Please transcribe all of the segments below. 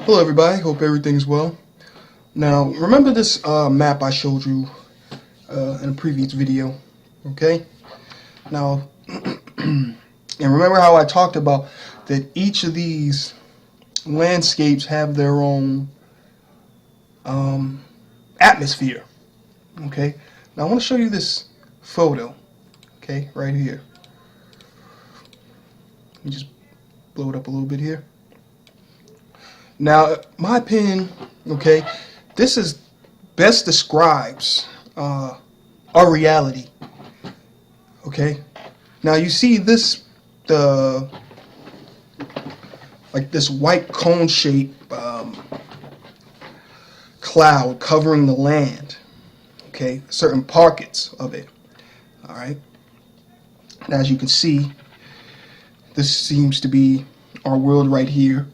Hello everybody, hope everything's well. Now, remember this map I showed you in a previous video, okay? Now, and remember how I talked about that each of these landscapes have their own atmosphere, okay? Now I want to show you this photo, okay, right here. Let me just blow it up a little bit here. Now, my opinion, okay, this is best describes our reality. Okay. Now you see this, like this white cone shape cloud covering the land. Okay, certain pockets of it. All right. And as you can see, this seems to be our world right here.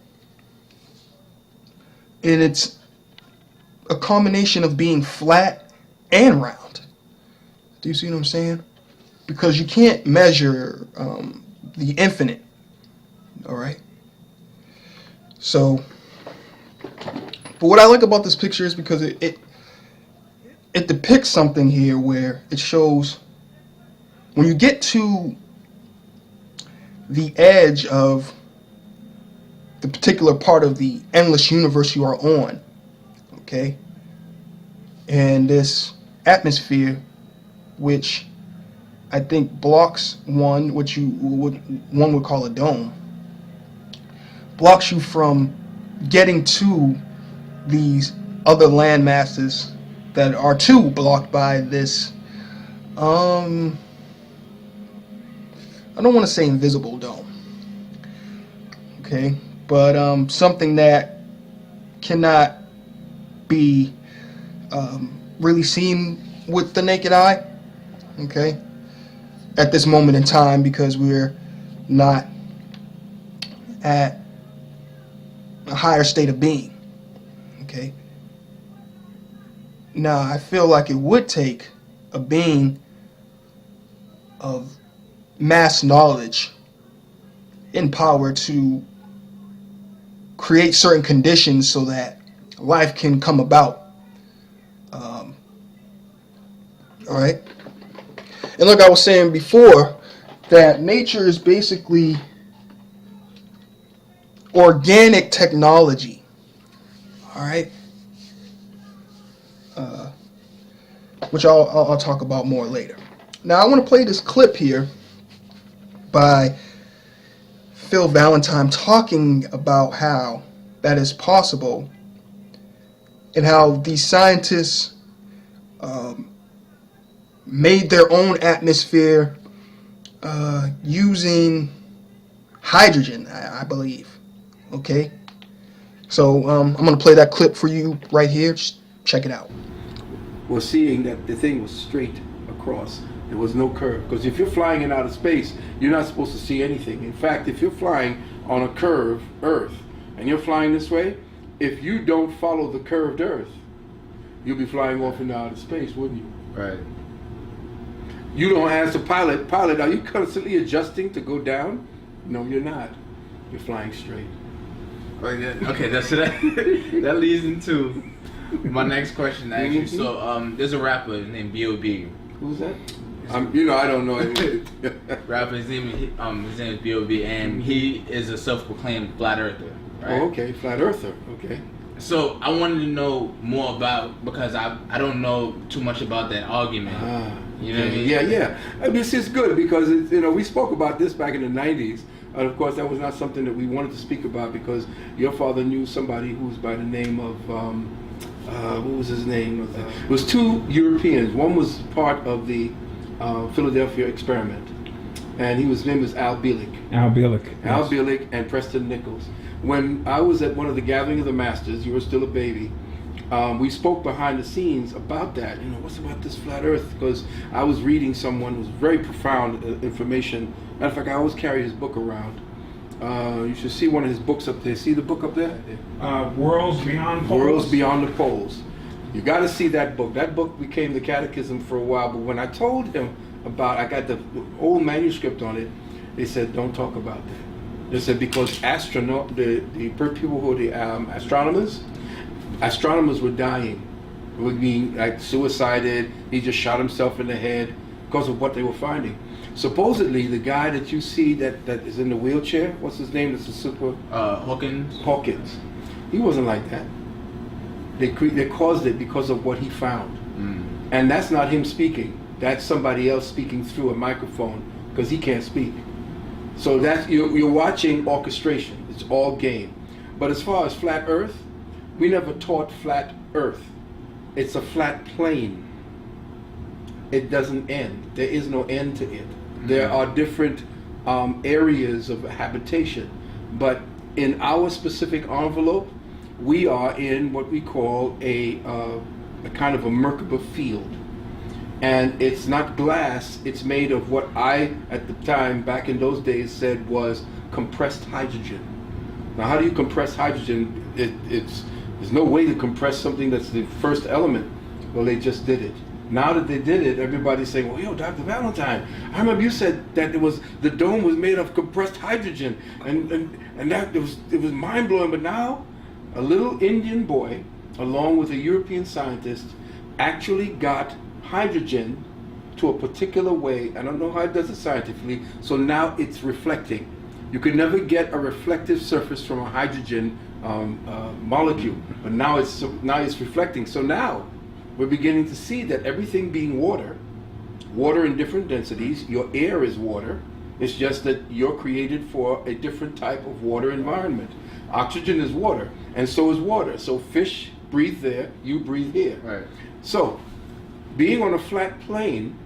And it's a combination of being flat and round. Do you see what I'm saying? Because you can't measure the infinite. All right. So, but what I like about this picture is because it depicts something here where it shows when you get to the edge of the particular part of the endless universe you are on, okay, and this atmosphere, which I think blocks one, which one would call a dome, blocks you from getting to these other land masses that are too blocked by this I don't want to say invisible dome, okay, but something that cannot be really seen with the naked eye, okay, at this moment in time, because we're not at a higher state of being, okay. Now, I feel like it would take a being of mass knowledge and power to create certain conditions so that life can come about. All right. And like I was saying before, that nature is basically organic technology. All right. Which I'll talk about more later. Now I want to play this clip here by Phil Valentine talking about how that is possible and how these scientists made their own atmosphere using hydrogen, I believe. Okay, so I'm going to play that clip for you right here. Just check it out. We're seeing that the thing was straight across. There was no curve. Because if you're flying in outer space, you're not supposed to see anything. In fact, if you're flying on a curve, Earth, and you're flying this way, if you don't follow the curved Earth, you'll be flying off into outer space, wouldn't you? Right. You don't ask the pilot, are you constantly adjusting to go down? No, you're not. You're flying straight. Okay, that leads into my next question, actually. So, there's a rapper named B.O.B. Who's that? I don't know him. Rapper, his name is B.O.B. and he is a self-proclaimed flat earther. Right? Oh, okay, flat earther. Okay. So I wanted to know more about, because I don't know too much about that argument. You know what I mean? Yeah. And this is good because we spoke about this back in the 90s. And of course, that was not something that we wanted to speak about because your father knew somebody who was by the name of what was his name? It was two Europeans. One was part of the Philadelphia experiment, and his name was Al Bielek. Al Bielek. Al Bielek and Preston Nichols. When I was at one of the Gathering of the Masters, you were still a baby. We spoke behind the scenes about that. What's about this flat Earth? Because I was reading someone who's very profound information. Matter of fact, I always carry his book around. You should see one of his books up there. See the book up there? Worlds Beyond Poles. Worlds Beyond the Poles. You got to see that book. That book became the catechism for a while. But when I told him about, I got the old manuscript on it. They said, "Don't talk about that." They said because people who are the astronomers were dying, were being like suicided. He just shot himself in the head because of what they were finding. Supposedly, the guy that you see that is in the wheelchair, what's his name? That's a super Hawkins. Hawkins. He wasn't like that. They caused it because of what he found, and that's not him speaking. That's somebody else speaking through a microphone because he can't speak. So that's you're watching orchestration. It's all game. But as far as flat Earth, we never taught flat Earth. It's a flat plane. It doesn't end. There is no end to it. There are different areas of habitation, but in our specific envelope, we are in what we call a kind of a Merkaba field. And it's not glass, it's made of what I, at the time, back in those days, said was compressed hydrogen. Now, how do you compress hydrogen? There's no way to compress something that's the first element. Well, they just did it. Now that they did it, everybody's saying, well, yo, Dr. Valentine, I remember you said that the dome was made of compressed hydrogen, and that it was mind-blowing. But now, a little Indian boy, along with a European scientist, actually got hydrogen to a particular way. I don't know how it does it scientifically, so now it's reflecting. You could never get a reflective surface from a hydrogen molecule, but now it's reflecting. So now we're beginning to see that everything being water in different densities, your air is water, it's just that you're created for a different type of water environment. Oxygen is water, and so is water. So fish breathe there, you breathe here. Right. So, being on a flat plane,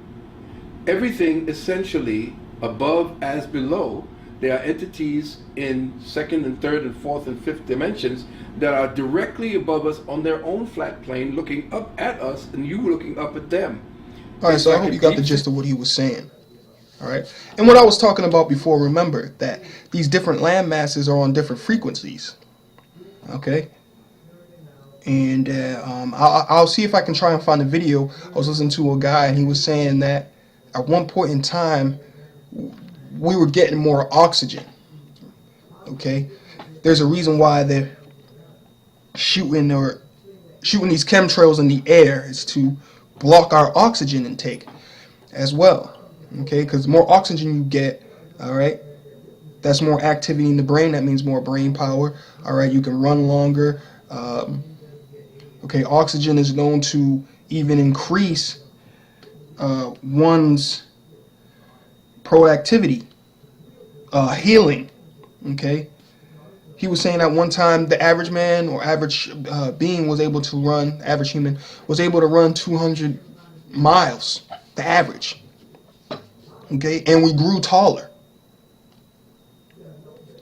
everything essentially above as below, there are entities in second and third and fourth and fifth dimensions that are directly above us on their own flat plane, looking up at us and you looking up at them. All right, so I hope you got the gist of what he was saying. All right, and what I was talking about before, remember that these different land masses are on different frequencies. Okay, and I'll see if I can try and find a video. I was listening to a guy and he was saying that at one point in time we were getting more oxygen. Okay, there's a reason why they're shooting these chemtrails in the air, is to block our oxygen intake as well. Okay, because the more oxygen you get, all right, that's more activity in the brain. That means more brain power. All right, you can run longer. Okay, oxygen is known to even increase one's proactivity, healing. Okay, he was saying at one time the average man or average being was able to run, average human was able to run 200 miles, the average. Okay, and we grew taller.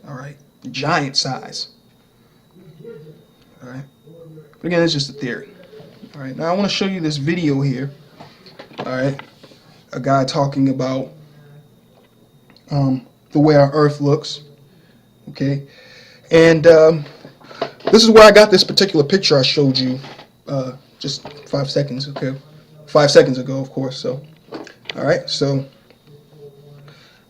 All right, giant size. All right, but again, it's just a theory. All right, now I want to show you this video here. All right, a guy talking about the way our Earth looks. Okay, and this is where I got this particular picture I showed you just 5 seconds. Okay, 5 seconds ago, of course. So, all right, so.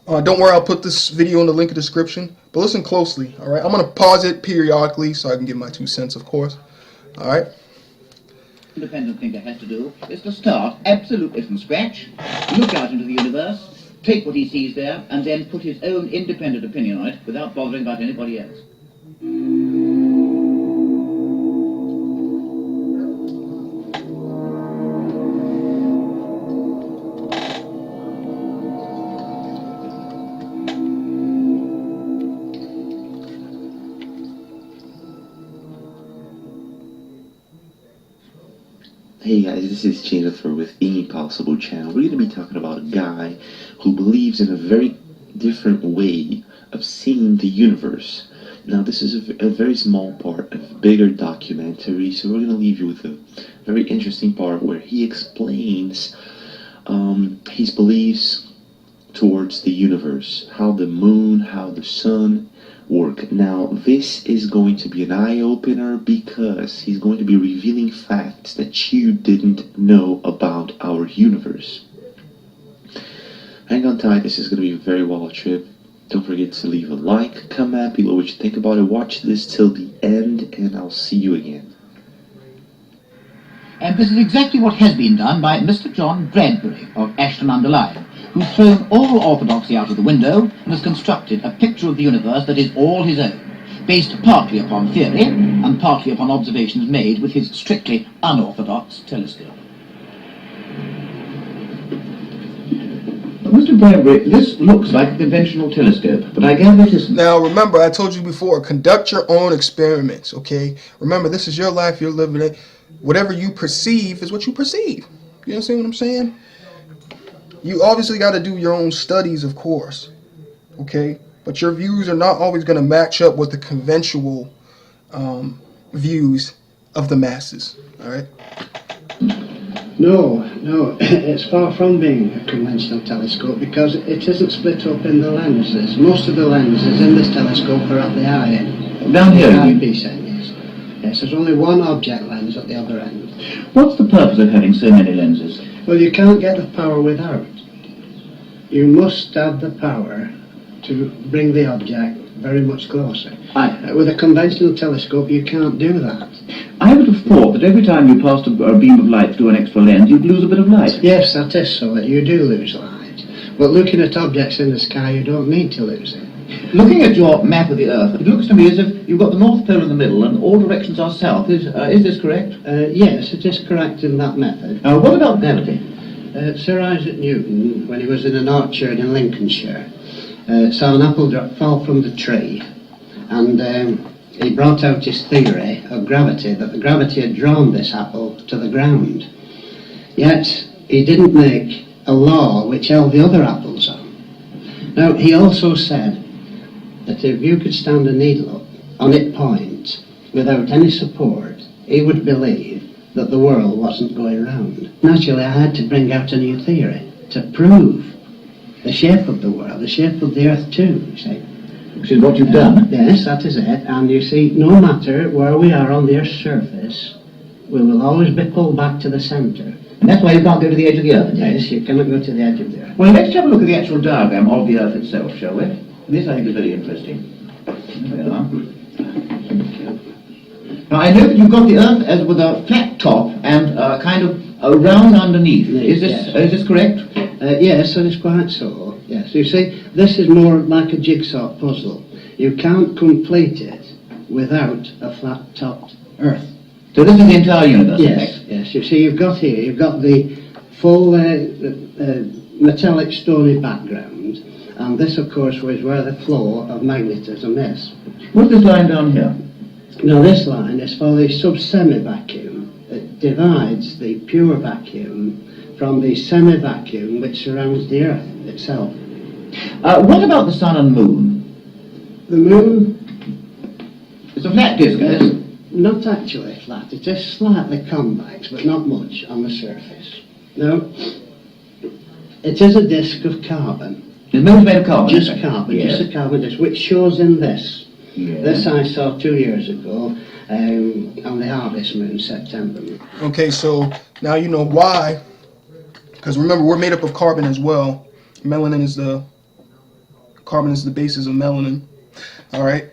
Don't worry, I'll put this video in the link in the description, but listen closely, all right? I'm going to pause it periodically so I can give my 2 cents, of course, all right? Independent thinker has to do is to start absolutely from scratch, look out into the universe, take what he sees there, and then put his own independent opinion on it without bothering about anybody else. Hey guys, this is Jennifer with Impossible Channel. We're going to be talking about a guy who believes in a very different way of seeing the universe. Now this is a very small part of a bigger documentary, so we're going to leave you with a very interesting part where he explains his beliefs towards the universe, how the moon, how the sun work. Now this is going to be an eye-opener because he's going to be revealing facts that you didn't know about our universe. Hang on tight, this is going to be a very wild trip. Don't forget to leave a like, comment below what you think about it. Watch this till the end, and I'll see you again. And this is exactly what has been done by Mr. John Bradbury of Ashton-under-Lyne, who's thrown all orthodoxy out of the window and has constructed a picture of the universe that is all his own, based partly upon theory and partly upon observations made with his strictly unorthodox telescope. Mr. Bradbury, this looks like a conventional telescope, but I gather it isn't. Now, remember, I told you before, conduct your own experiments, okay? Remember, this is your life, you're living it. Whatever you perceive is what you perceive. You understand what I'm saying? You obviously got to do your own studies, of course, okay? But your views are not always going to match up with the conventional views of the masses, all right? No, it's far from being a conventional telescope because it isn't split up in the lenses. Most of the lenses in this telescope are at the eye end. Down here, The you mean? eyepiece end, yes. Yes, there's only one object lens at the other end. What's the purpose of having so many lenses? Well, you can't get the power without. You must have the power to bring the object very much closer. With a conventional telescope, you can't do that. I would have thought that every time you passed a beam of light through an extra lens, you'd lose a bit of light. Yes, that is so, that you do lose light. But looking at objects in the sky, you don't need to lose it. Looking at your map of the Earth, it looks to me as if you've got the North Pole in the middle and all directions are south. Is this correct? Yes, it is correct in that method. What about gravity? Sir Isaac Newton, when he was in an orchard in Lincolnshire, saw an apple fall from the tree, and he brought out his theory of gravity, that the gravity had drawn this apple to the ground. Yet, he didn't make a law which held the other apples on. Now, he also said that if you could stand a needle up on its point without any support, he would believe that the world wasn't going round. Naturally, I had to bring out a new theory to prove the shape of the world, the shape of the Earth too, you see. Which is what you've done. Yes, that is it. And you see, no matter where we are on the Earth's surface, we will always be pulled back to the centre. And that's why you can't go to the edge of the Earth. Yes, you cannot go to the edge of the Earth. Well, let's have a look at the actual diagram of the Earth itself, shall we? This, I think, is very interesting. There we are. Now, I know that you've got the Earth as with a flat top and kind of a round underneath. Is this correct? Yes, that is quite so. Yes, you see, this is more like a jigsaw puzzle. You can't complete it without a flat-topped Earth. So this is the entire universe, in Yes, fact? yes. You see, you've got the full metallic stony background, and this, of course, was where the flow of magnetism is. What's this line down here? Now, this line is for the sub-semi-vacuum. It divides the pure vacuum from the semi-vacuum which surrounds the Earth itself. What about the sun and moon? The moon It's a flat disk, is is it? not actually flat. It is slightly convex, but not much on the surface. Now, it is a disk of carbon. The moon's made of carbon. Just in fact. carbon, Yes. just a carbon disk, which shows in this. Yes. This I saw 2 years ago on the harvest moon, September moon. Okay, so now you know why. Because remember, we're made up of carbon as well. Melanin is carbon is the basis of melanin. All right.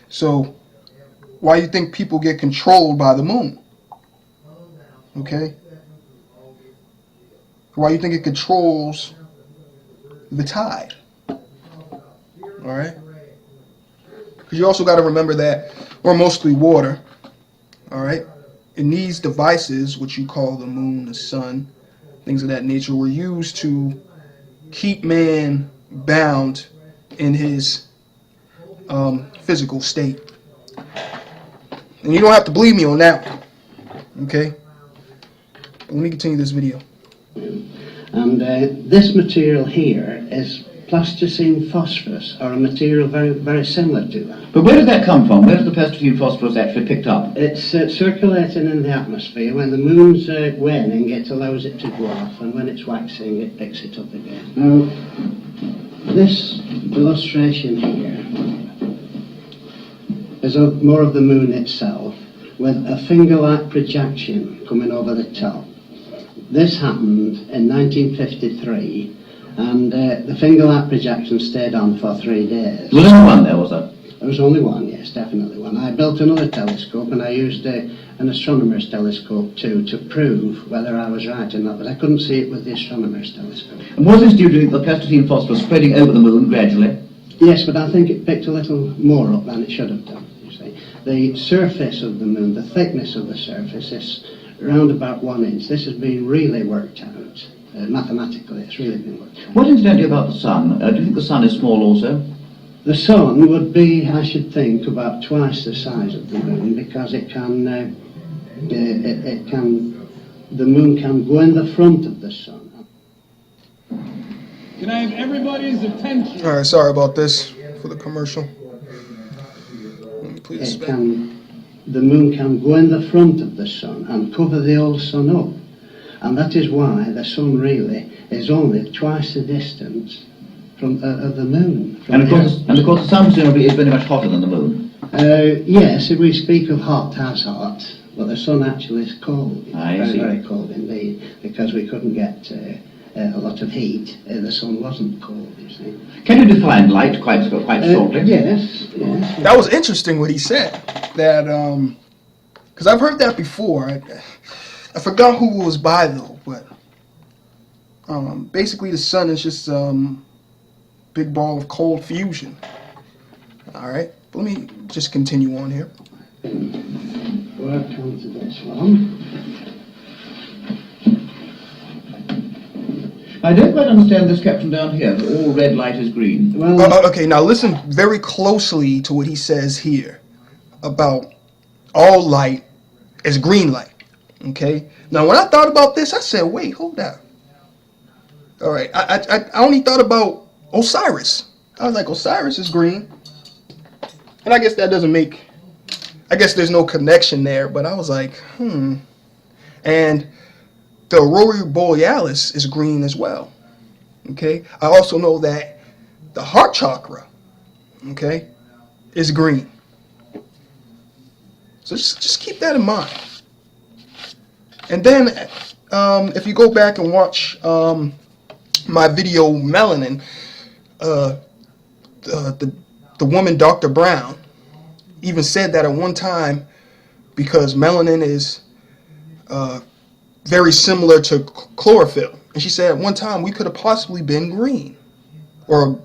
So, why you think people get controlled by the moon? Okay. Why you think it controls the tide? All right. Because you also got to remember that we're mostly water. All right. And these devices, which you call the moon, the sun, things of that nature, were used to keep man bound in his physical state. And you don't have to believe me on that one. Okay? But let me continue this video. And this material here is plasticine phosphorus, or a material very, very similar to that. But where does that come from? Where does the plasticine phosphorus actually picked up? It's circulating in the atmosphere. When the moon's waning, it allows it to go off, and when it's waxing, it picks it up again. Now, this illustration here is more of the moon itself, with a finger-like projection coming over the top. This happened in 1953 And the finger light projection stayed on for 3 days. Was there only one there, was there? There was only one, yes, definitely one. I built another telescope and I used an astronomer's telescope too to prove whether I was right or not, but I couldn't see it with the astronomer's telescope. And was this due to the plasticine phosphorus spreading over the moon gradually? Yes, but I think it picked a little more up than it should have done, you see. The surface of the moon, the thickness of the surface is around about 1 inch. This has been really worked out. Mathematically, it's really been worked out. What incidentally about the sun? Do you think the sun is small also? The sun would be, I should think, about twice the size of the moon because it can, the moon can go in the front of the sun. Can I have everybody's attention? All right, sorry about this for the commercial. Let me please. The moon can go in the front of the sun and cover the old sun up. And that is why the sun really is only twice the distance from of the moon. And of course the sun presumably is very much hotter than the moon. Yes, if we speak of hot as hot, but the sun actually is cold. I see. Very cold indeed, because we couldn't get a lot of heat. The sun wasn't cold, you see. Can you define light quite shortly? Yes. That was interesting what he said. That because I've heard that before. I forgot who it was by though, but basically the sun is just big ball of cold fusion. All right, let me just continue on here. Work on to this one. I don't quite understand this caption down here, that all red light is green. Well, Okay, now listen very closely to what he says here about all light is green light. Okay, now when I thought about this, I said, wait, hold on. All right, I only thought about Osiris. I was like, Osiris is green. And I guess that doesn't make, I guess there's no connection there, but I was like, And the Aurora Borealis is green as well. Okay, I also know that the heart chakra, okay, is green. So just keep that in mind. And then, if you go back and watch my video Melanin, the woman Dr. Brown even said that at one time, because melanin is very similar to chlorophyll, and she said at one time we could have possibly been green, or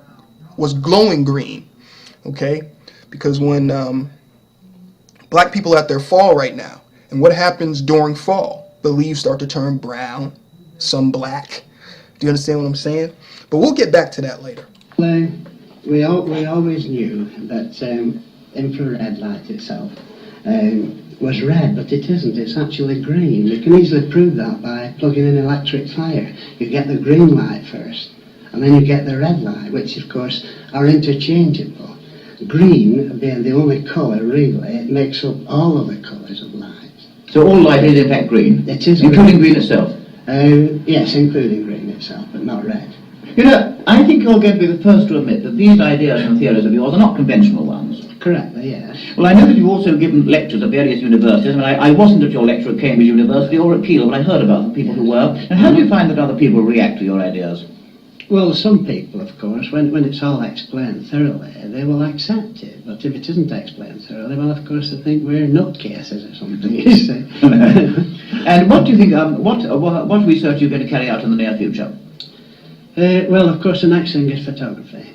was glowing green, okay? Because when black people are at their fall right now, and what happens during fall? The leaves start to turn brown, some black. Do you understand what I'm saying? But we'll get back to that later. we always knew that infrared light itself was red, but it isn't. It's actually green. You can easily prove that by plugging in electric fire. You get the green light first, and then you get the red light, which of course are interchangeable. Green being the only colour really, it makes up all of the colours of light. So all light is in fact green? It is including green itself? Yes, including green itself, but not red. You know, I think you're going to be the first to admit that these ideas and theories of yours are not conventional ones. Correctly, yes. Well, I know that you've also given lectures at various universities. I mean, I wasn't at your lecture at Cambridge University or at Keele, but I heard about the people who were. And how do you find that other people react to your ideas? Well, some people, of course, when it's all explained thoroughly, they will accept it. But if it isn't explained thoroughly, well, of course, they think we're nutcases or something, you see. And what do you think, what research are you going to carry out in the near future? Well, of course, the next thing is photography.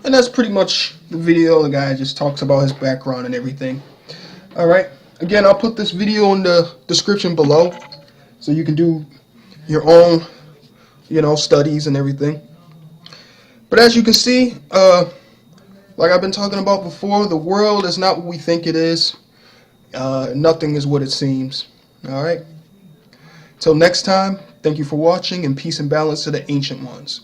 And that's pretty much the video. The guy just talks about his background and everything. Alright, again, I'll put this video in the description below, so you can do your own, studies and everything. But as you can see, like I've been talking about before, the world is not what we think it is. Nothing is what it seems. Alright? Till next time, thank you for watching, and peace and balance to the ancient ones.